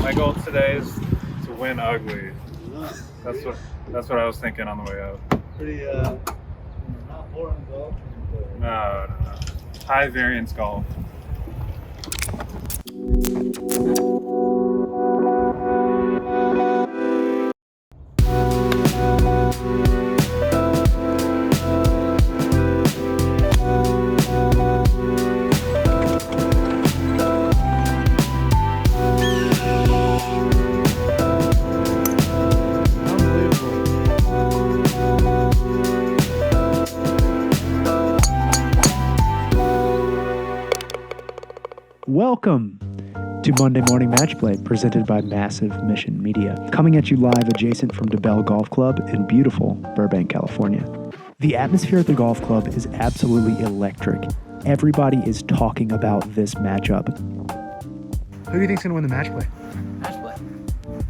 My goal today is to win ugly. That's what I was thinking on the way out. Pretty not boring golf. No. High variance golf. Welcome to Monday Morning Matchplay, presented by Massive Mission Media, coming at you live adjacent from DeBell Golf Club in beautiful Burbank, California. The atmosphere at the golf club is absolutely electric. Everybody is talking about this matchup. Who do you think's going to win the matchplay? Matchplay?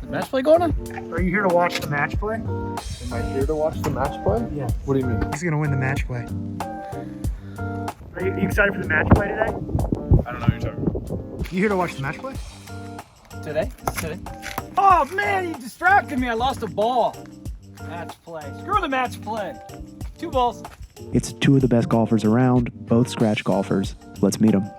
The matchplay going on? Are you here to watch the matchplay? Am I here to watch the match play? Yeah. What do you mean? Who's going to win the matchplay? Are you excited for the matchplay today? I don't know what you're talking about. You here to watch the matchplay? Today? Oh man, you distracted me. I lost a ball. Match play. Screw the match play. 2 balls. It's two of the best golfers around, both scratch golfers. Let's meet them.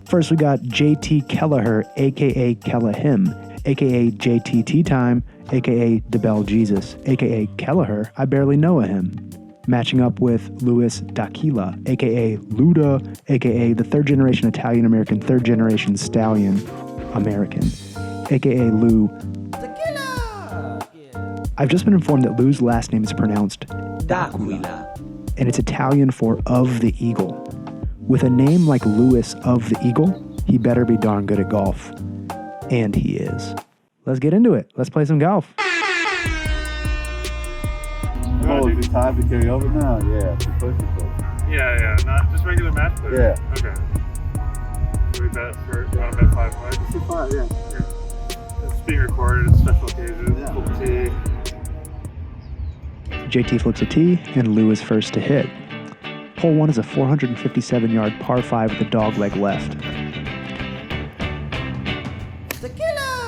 First, we got JT Kelleher, a.k.a. Kellehim, a.k.a. JT Tea Time, a.k.a. DeBell Jesus, a.k.a. Kelleher. I barely know a him. Matching up with Lou D'Aquila, a.k.a. Luda, a.k.a. the third-generation Italian-American, third-generation stallion American, a.k.a. Lou D'Aquila. Yeah. I've just been informed that Lou's last name is pronounced D'Aquila, and it's Italian for of the eagle. With a name like Louis of the Eagle, he better be darn good at golf. And he is. Let's get into it. Let's play some golf. Oh, is it time to carry over now? Yeah, Yeah. Not just regular match play. Yeah. Okay. So we bet for, you want to bet 5 bucks? It's 5, yeah. It's being recorded. It's a special occasion. Yeah. Full tee. JT flips a tee, and Lou is first to hit. Hole 1 is a 457-yard par 5 with a dogleg left.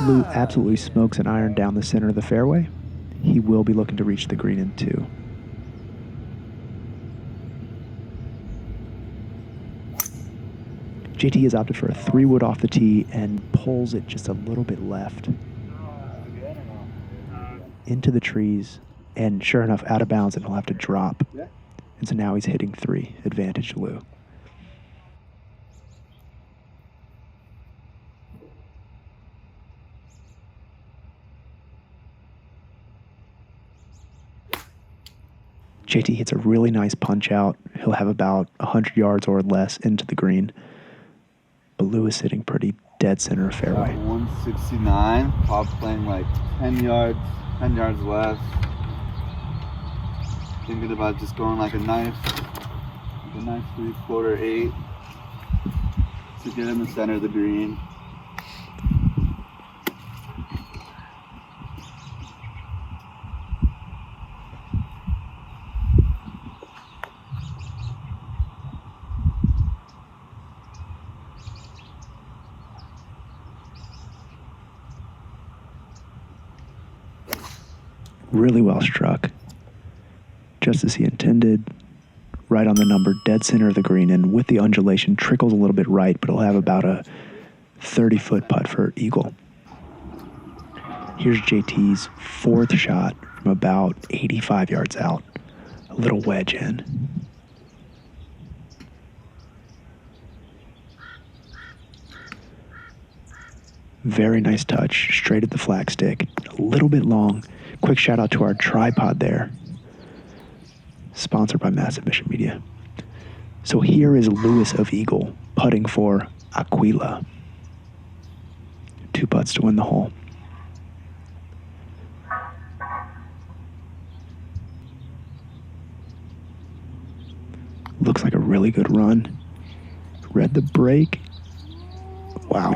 Lou absolutely smokes an iron down the center of the fairway. He will be looking to reach the green in 2. JT has opted for a 3-wood off the tee and pulls it just a little bit left into the trees, and sure enough, out of bounds, and he'll have to drop. And so now he's hitting 3, advantage to Lou. JT hits a really nice punch out. He'll have about 100 yards or less into the green. But Lou is sitting pretty dead center of fairway. 169, top playing like 10 yards left. Thinking about just going like a nice 3/4 8 to get in the center of the green. Really well struck. Just as he intended, right on the number, dead center of the green, and with the undulation, trickles a little bit right, but he'll have about a 30-foot putt for eagle. Here's JT's 4th shot from about 85 yards out. A little wedge in. Very nice touch, straight at the flagstick, a little bit long. Quick shout out to our tripod there. Sponsored by Massive Mission Media. So here is Louis of Eagle putting for Aquila. 2 putts to win the hole. Looks like a really good run. Read the break. Wow.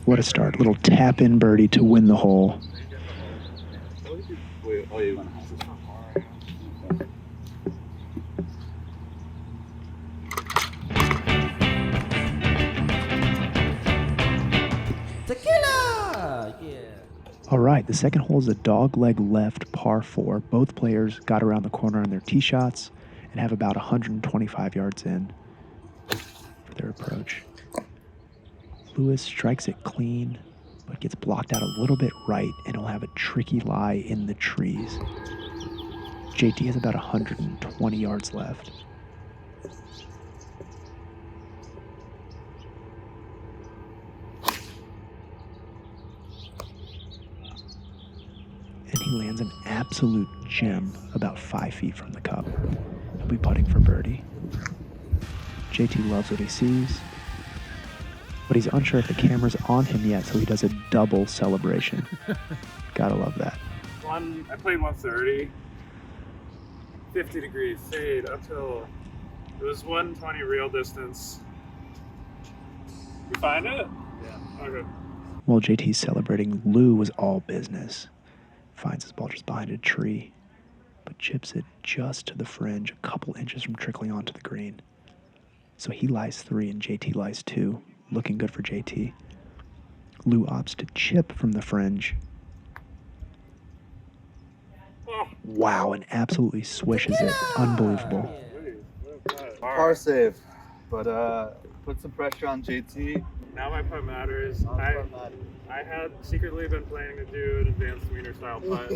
What a start. Little tap-in birdie to win the hole. Tequila! All right, the second hole is a dogleg left par 4. Both players got around the corner on their tee shots and have about 125 yards in for their approach. Lewis strikes it clean, but gets blocked out a little bit right, and he'll have a tricky lie in the trees. JT has about 120 yards left. And he lands an absolute gem about 5 feet from the cup. He'll be putting for birdie. JT loves what he sees, but he's unsure if the camera's on him yet, so he does a double celebration. Gotta love that. I played 130, 50 degrees fade uphill. It was 120 real distance. You find it? Yeah. Okay. While JT's celebrating, Lou was all business. Finds his ball just behind a tree, but chips it just to the fringe, a couple inches from trickling onto the green. So he lies 3 and JT lies 2. Looking good for JT. Lou opts to chip from the fringe. Wow, and absolutely swishes it. Unbelievable. Par save, but put some pressure on JT. Now my putt matters. I had secretly been planning to do an advanced wiener style putt.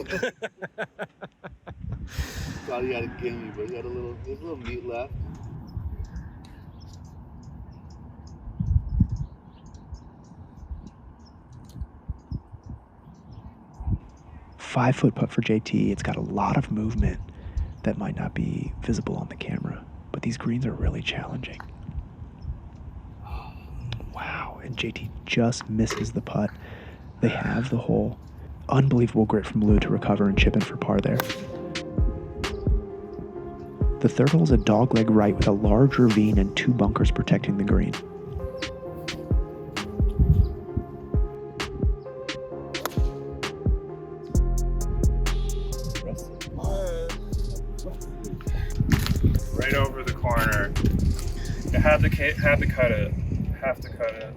Thought he had a gimme, but he had there's a little meat left. Five-foot putt for JT. It's got a lot of movement that might not be visible on the camera, but these greens are really challenging. Wow, and JT just misses the putt. They have the hole. Unbelievable grit from Lou to recover and chip in for par there. The third hole is a dogleg right with a large ravine and 2 bunkers protecting the green. Right over the corner. You have to cut it. Have to cut it.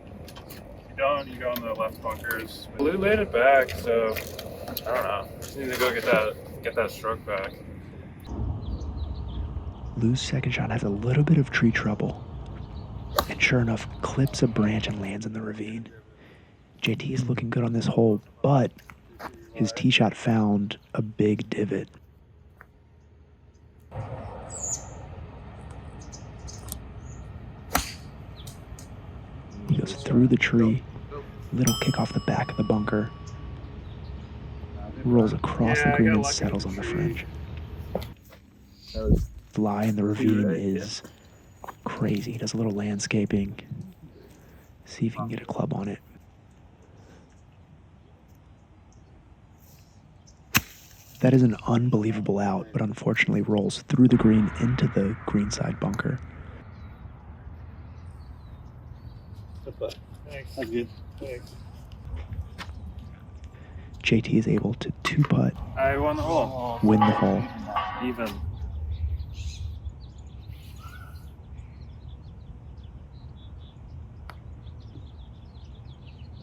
If you don't, you go in the left bunkers. Lou laid it back, so I don't know. Just need to go get that stroke back. Lou's second shot has a little bit of tree trouble, and sure enough, clips a branch and lands in the ravine. JT is looking good on this hole, but his tee shot found a big divot. He goes through the tree, little kick off the back of the bunker, rolls across the green and settles on the fringe. The lie in the ravine is crazy. He does a little landscaping. See if he can get a club on it. That is an unbelievable out, but unfortunately rolls through the green into the greenside bunker. Thanks. That's good. Thanks. JT is able to 2-putt, I won the hole. win the hole. Even.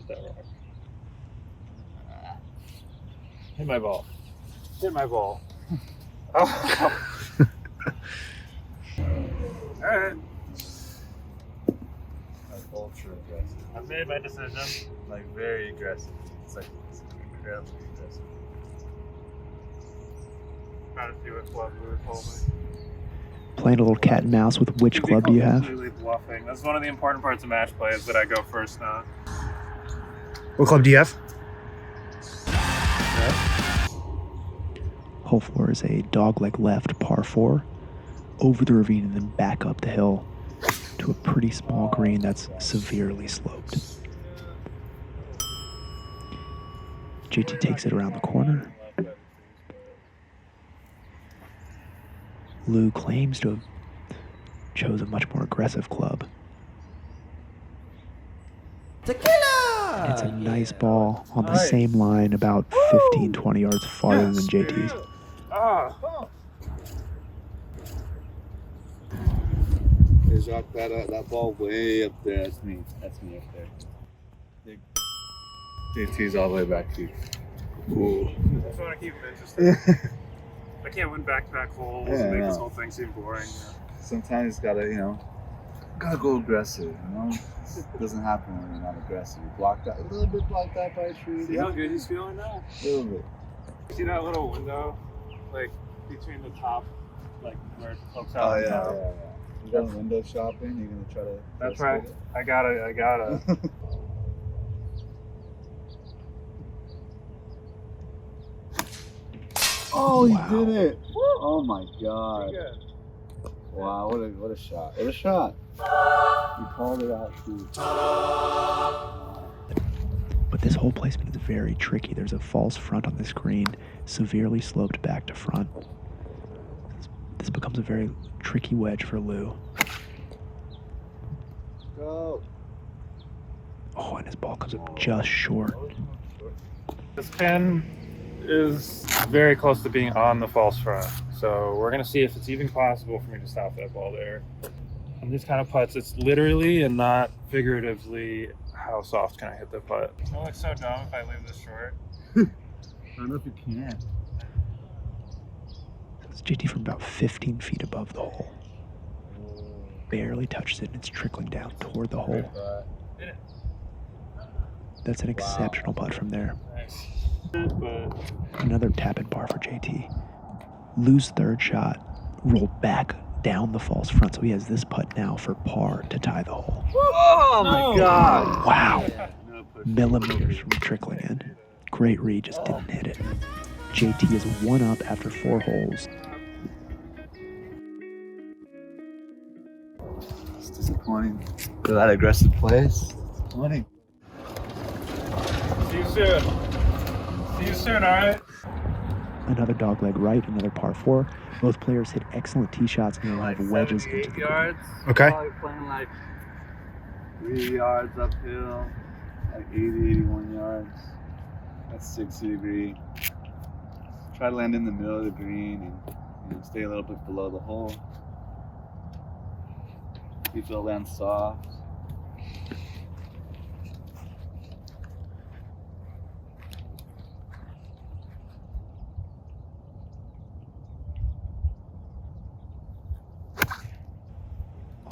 That rock. Hit my ball. Hit my ball. Oh. All right. Ultra aggressive. I've made my decision. Like very aggressive. It's like incredibly aggressive. Trying to see what club Lou told me. Playing a little cat and mouse with which club do you have? Completely bluffing. That's one of the important parts of match play is that I go first now. What club do you have? Hole 4 is a dogleg left par 4 over the ravine and then back up the hill to a pretty small green that's severely sloped. JT takes it around the corner. Lou claims to have chose a much more aggressive club. Tequila! It's a nice ball on the same line, about 15, 20 yards farther than JT's. There's that ball way up there. That's me up there. Big. JT's all the way back deep. Ooh. I just want to keep them interesting. I can't win back-to-back holes and make this whole thing seem boring. Sometimes you gotta, gotta go aggressive, It doesn't happen when you're not aggressive. You blocked out a little bit, blocked out by a tree. See how good he's feeling now? A little bit. See that little window, like between the top, like where it pokes out? Oh on yeah, top? yeah. You going window shopping? You're gonna try to. That's right. I gotta. Oh, he Wow. did it! Oh my god! Pretty good. Wow, what a shot! What a shot! You called it out too. But this whole placement is very tricky. There's a false front on this green, severely sloped back to front. This becomes a very tricky wedge for Lou. Go! Oh, and his ball comes up just short. This pin is very close to being on the false front, so we're gonna see if it's even possible for me to stop that ball there. On these kind of putts, it's literally and not figuratively how soft can I hit the putt. I look so dumb if I leave this short. I don't know if you can. It's JT from about 15 feet above the hole. Barely touches it and it's trickling down toward the hole. That's an exceptional putt from there. Nice. But Another tap and par for JT. Lou's third shot rolled back down the false front, so he has this putt now for par to tie the hole. Oh my god! Wow. Millimeters from trickling in. Great read, just didn't hit it. JT is 1 up after 4 holes. It's disappointing. For that aggressive play, it's disappointing. see you soon. See you soon, alright? Another dogleg right, another par 4. Both players hit excellent tee shots and they'll have wedges into 78 the yards. Okay. Probably playing like 3 yards uphill, like 80, 81 yards. That's 60 degree. Try to land in the middle of the green and stay a little bit below the hole. See if it'll land soft.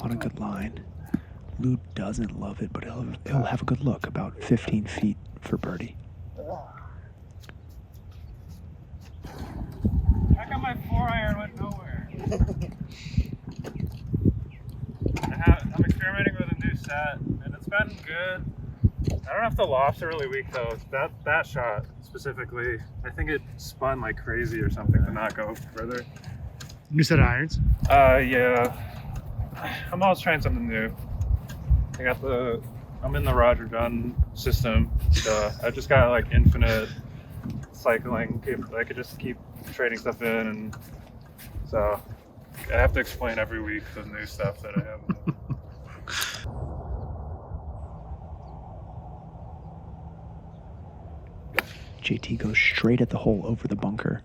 On a good line. Lou doesn't love it, but he'll have a good look, about 15 feet for birdie. How come my 4-iron went nowhere? I'm experimenting with a new set, and it's been good. I don't know if the lofts are really weak though. That shot specifically, I think it spun like crazy or something to not go further. New set of irons? Yeah. I'm always trying something new. I'm in the Roger Gunn system, so I just got like infinite cycling. I could just keep trading stuff in, and so I have to explain every week the new stuff that I have. JT goes straight at the hole over the bunker.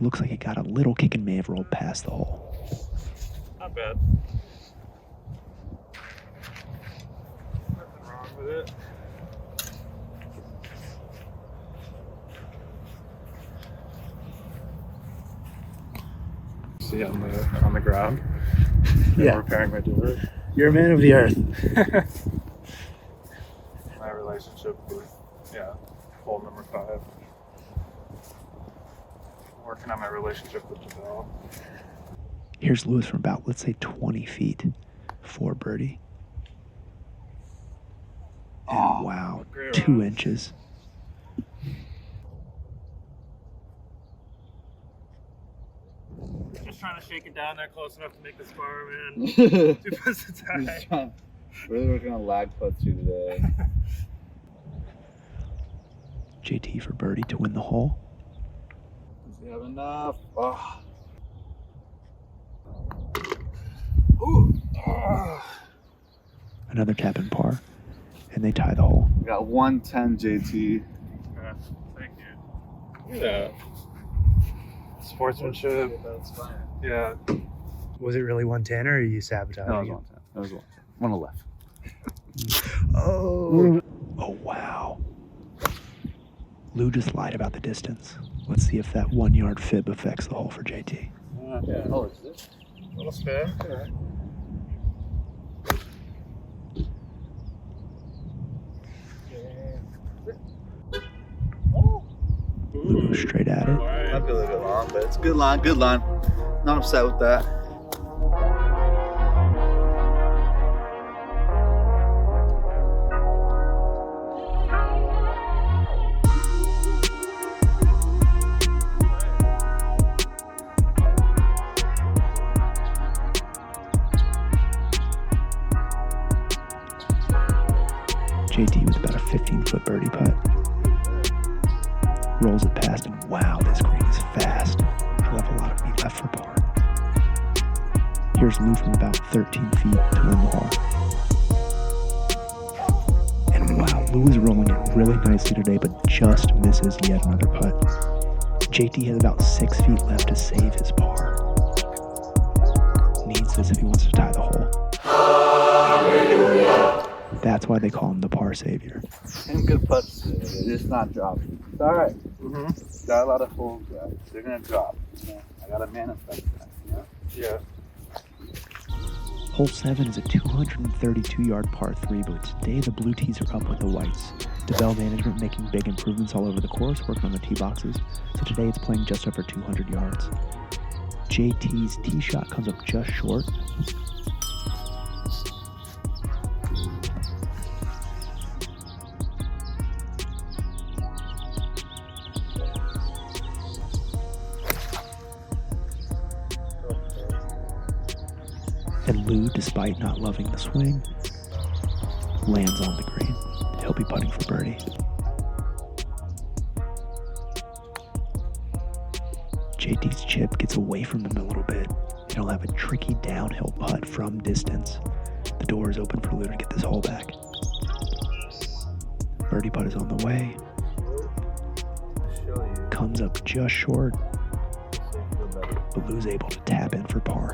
Looks like it got a little kick and may have rolled past the hole. Not bad. Nothing wrong with it. See on the ground. Yeah. I'm repairing my door. You're a man of the earth. My relationship with hole number 5. Working on my relationship with DeBell. Here's Lewis from about, let's say, 20 feet for birdie. And wow, great 2 round. inches. Just trying to shake it down there close enough to make this bar, man. 2 putts to tie. Really working on lag putts here today. JT for birdie to win the hole. Does he have enough? Oh. Another tap and par. And they tie the hole. We got 110, JT. Thank you. Look at that. Sportsmanship. That's fine. Yeah. Was it really 110 or are you sabotaging? No, it was 110. It was 110. 111. Oh. Oh, wow. Lou just lied about the distance. Let's see if that 1 yard fib affects the hole for JT. Yeah. Oh, it's this. Little spin. Okay. Lou goes straight at it. Might be a little bit long, but it's a good line, good line. Not upset with that. JT with about a 15-foot birdie putt. Rolls it past, and wow, this green is fast. He'll have a lot of meat left for par. Here's Lou from about 13 feet to win the hole. And wow, Lou is rolling it really nicely today, but just misses yet another putt. JT has about 6 feet left to save his par. Needs this if he wants to tie the hole. That's why they call him the par savior. And good putts today. They're just not dropping. It's alright. Got a lot of holes, guys. They're gonna drop. You know? I gotta manifest that. You know? Yeah. Hole 7 is a 232-yard par 3, but today the blue tees are up with the whites. DeBell management making big improvements all over the course, working on the tee boxes, so today it's playing just over 200 yards. JT's tee shot comes up just short. And Lou, despite not loving the swing, lands on the green. He'll be putting for birdie. JT's chip gets away from him a little bit, and he'll have a tricky downhill putt from distance. The door is open for Lou to get this hole back. Birdie putt is on the way. Comes up just short, but Lou's able to tap in for par.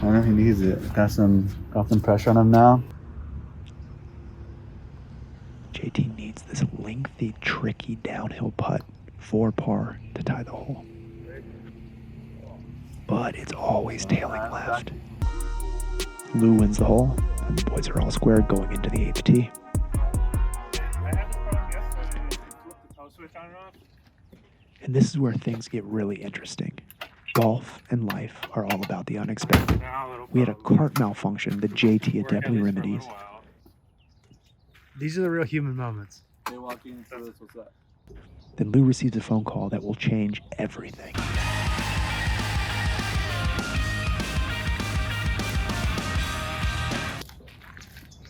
I know he needs it. Got some pressure on him now. JT needs this lengthy, tricky downhill putt for par to tie the hole. But it's always tailing left. Lou wins the hole, and the boys are all squared going into the 8th tee. I had this problem yesterday. Flip the toe switch on and off. And this is where things get really interesting. Golf and life are all about the unexpected. We had a cart malfunction that JT adeptly remedies. These are the real human moments. They walk in and tell us what's up. Then Lou receives a phone call that will change everything.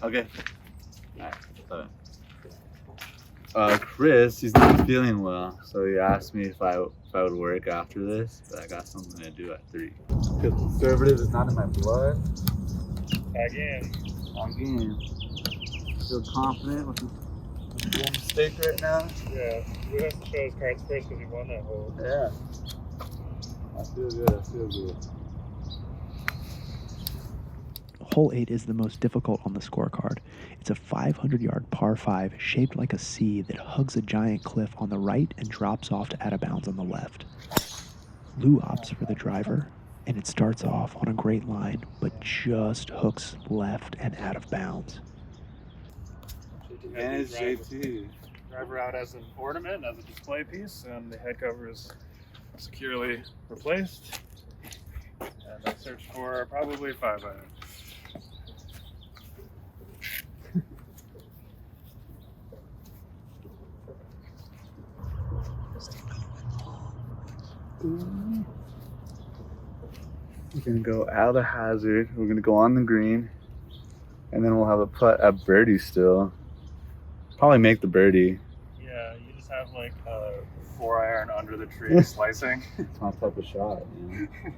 Okay. Alright. Chris, he's not feeling well, so he asked me if I would work after this, but I got something to do at 3. Because conservative is not in my blood. Again. Feel confident with the mistake right now? Yeah. We have to show his cards first because he won that hole. Yeah. I feel good. Hole 8 is the most difficult on the scorecard. It's a 500-yard par 5 shaped like a C that hugs a giant cliff on the right and drops off to out of bounds on the left. Lou opts for the driver, and it starts off on a great line, but just hooks left and out of bounds. And it's JT. Driver out as an ornament, as a display piece, and the head cover is securely replaced. And I searched for probably 5 items. We're gonna go out of hazard. We're gonna go on the green, and then we'll have a putt at birdie still. Probably make the birdie. Yeah, you just have like a 4-iron under the tree slicing. It's my type of shot. You know?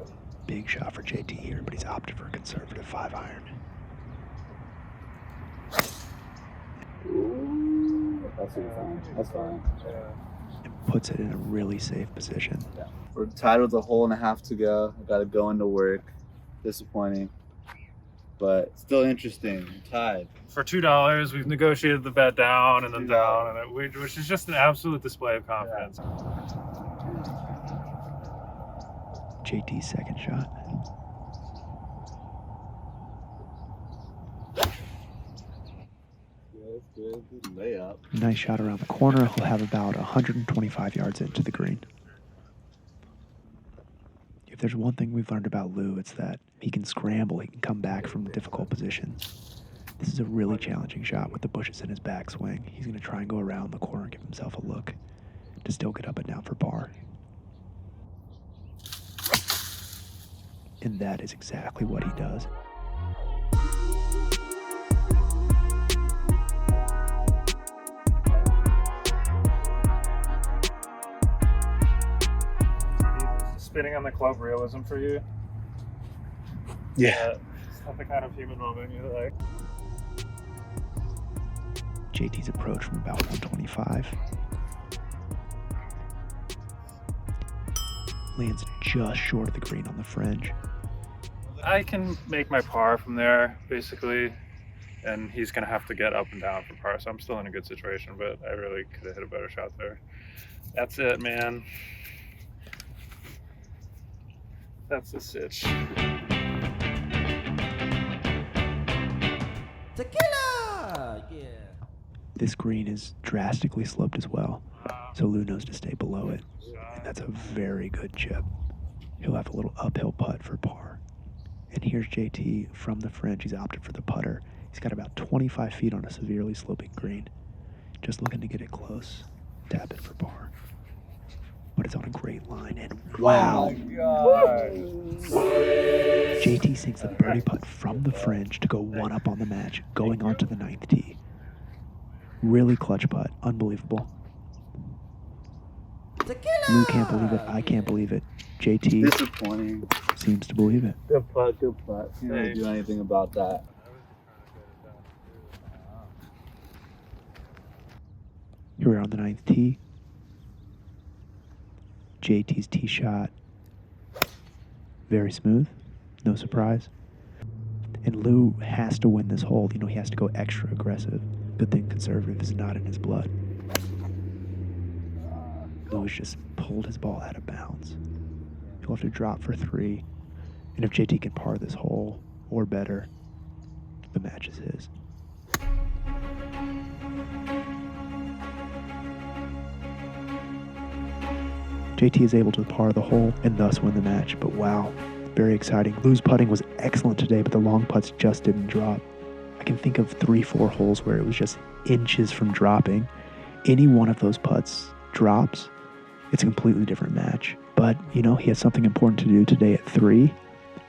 Big shot for JT here, but he's opted for a conservative 5-iron. Ooh, that's fine. That's fine. Yeah. And puts it in a really safe position. Yeah. We're tied with a hole and a half to go. I gotta go into work. Disappointing. but still interesting. Tied. For $2, we've negotiated the bet down and then down, and which is just an absolute display of confidence. JT's second shot. Good layup. Nice shot around the corner. He'll have about 125 yards into the green. If there's one thing we've learned about Lou, it's that he can scramble. He can come back from difficult positions. This is a really challenging shot with the bushes in his backswing. He's going to try and go around the corner and give himself a look to still get up and down for par. And that is exactly what he does. Spinning on the club realism for you? Yeah. It's not the kind of human moment you like. JT's approach from about 125. Lands just short of the green on the fringe. I can make my par from there, basically, and he's going to have to get up and down for par, so I'm still in a good situation, but I really could have hit a better shot there. That's it, man. That's the sitch. Tequila! Yeah. This green is drastically sloped as well, so Lou knows to stay below it, and that's a very good chip. He'll have a little uphill putt for par. And here's JT from the fringe. He's opted for the putter. He's got about 25 feet on a severely sloping green. Just looking to get it close, tap it for par. But it's on a great line, and wow! JT sinks a birdie putt from the fringe to go one up on the match, going onto the 9th tee. Really clutch putt, unbelievable. Tequila! Lou can't believe it, I can't believe it. JT Disappointing. seems to believe it. Good putt, good putt. Can't really do anything about that. Here we are on the 9th tee. JT's tee shot, very smooth, no surprise. And Lou has to win this hole. You know, he has to go extra aggressive. Good thing conservative is not in his blood. Lou has just pulled his ball out of bounds. He'll have to drop for 3. And if JT can par this hole, or better, the match is his. JT is able to par the hole and thus win the match, but wow, very exciting. Lou's putting was excellent today, but the long putts just didn't drop. I can think of 3-4 holes where it was just inches from dropping. Any one of those putts drops, it's a completely different match. But, you know, he has something important to do today at 3.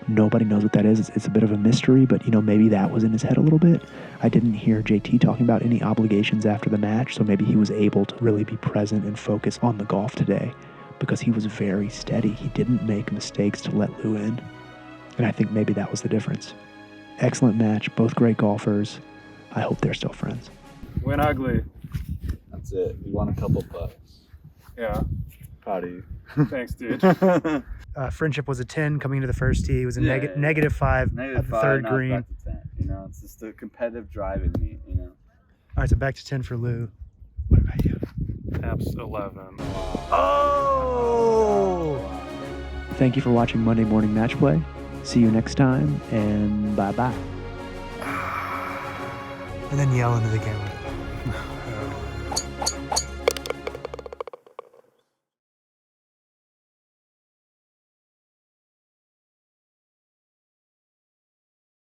Nobody knows what that is. It's a bit of a mystery, but, you know, maybe that was in his head a little bit. I didn't hear JT talking about any obligations after the match, so maybe he was able to really be present and focus on the golf today, because he was very steady. He didn't make mistakes to let Lou in. And I think maybe that was the difference. Excellent match, both great golfers. I hope they're still friends. Win ugly. That's it. We won a couple putts. Yeah. Proud of you. Thanks, dude. Friendship was a 10 coming into the first tee. It was a Yeah, negative 5 Negative at the 5, third not green. back to 10. You know, it's just the competitive drive in me, you know. All right, so back to 10 for Lou. What about you? Apps 11. Oh! Thank you for watching Monday Morning Matchplay. See you next time, and bye-bye. And then yell into the camera.